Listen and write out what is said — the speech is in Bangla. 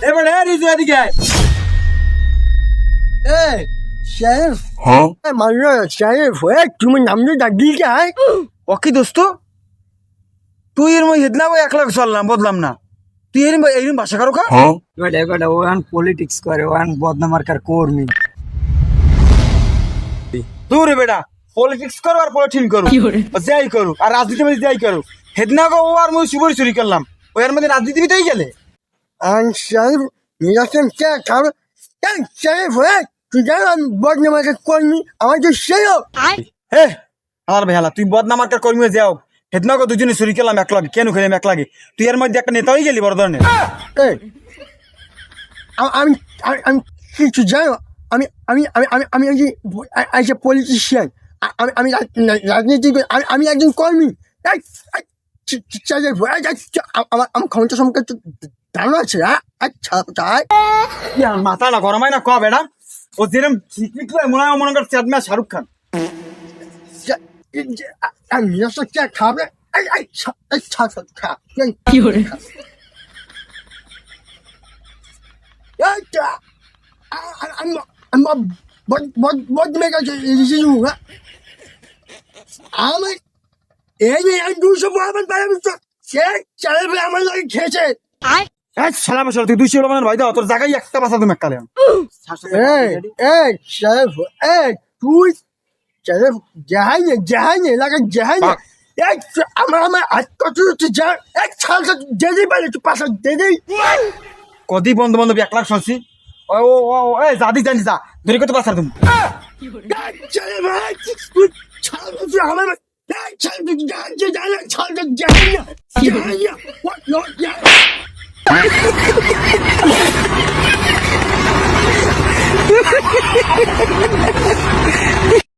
এবার রিজু এদিকে আয়। সাহেব মানলো সাহেব তুমি নামলে ডাকিয়ে যায় ওকে দোস্ত তুই এর মধ্যে হেদনা এক লাখ চললাম বদলাম না তুই এরম ভাষা কারো খা বেটা ওয়ান পলিটিক্স করে ওয়ান বদনামার্কার কর্মী দূর রে বেটা পলিটিক্স করো আর পলিটিন করো যাই করু আর রাজনীতি মধ্যে যাই করু হেদনা গো ও আর মই সুবরি চুরি করলাম ওই এর মধ্যে রাজনীতিবিদই গেলে সাহেব নিরাসন কে খাবে সাহেব তুই জানো আমি বদনামার্কার কর্মী আমার তো সেই হে আমার ভাইলা তুই বদনামার্কার কর্মী হয়ে যাও হেদনা গো দুজনে চুরি করলাম এক লাগে কেন খেলাম এক লাগে তুই এর মধ্যে একটা নেতা হয়ে গেলি বড় ধরনের আমি আমি কিছু জানো আমি আমি আমি আমি আমি একজন পলিটিশিয়ান আমি রাজনীতি আমি একজন কর্মী আমার ক্ষমতা সম্পর্কে ধারণা আছে আচ্ছা তাই মাথা না গরমাই না ক বেটা ও যেরকম ঠিক মনে হয় মনে কর চাঁদমা শাহরুখ খান খাবে কি করে আমার এই 200 আমার লাগে খেয়েছে সালা বছর তুই 200 টাকা ভাই দাও তোর জায়গায় একটা বাসা তুমি কালে তুই জাহাই লাগা জাহাই আমার হাত কত যা এক ছালটা দেদি পারে তুই পাশা দেদি কদি বন্ধু বান্ধব 1 লাখ শুনছি ও ও এ জাদি জানি যা ধরে কত বাসা তুমি আমার ছালটা জাহাই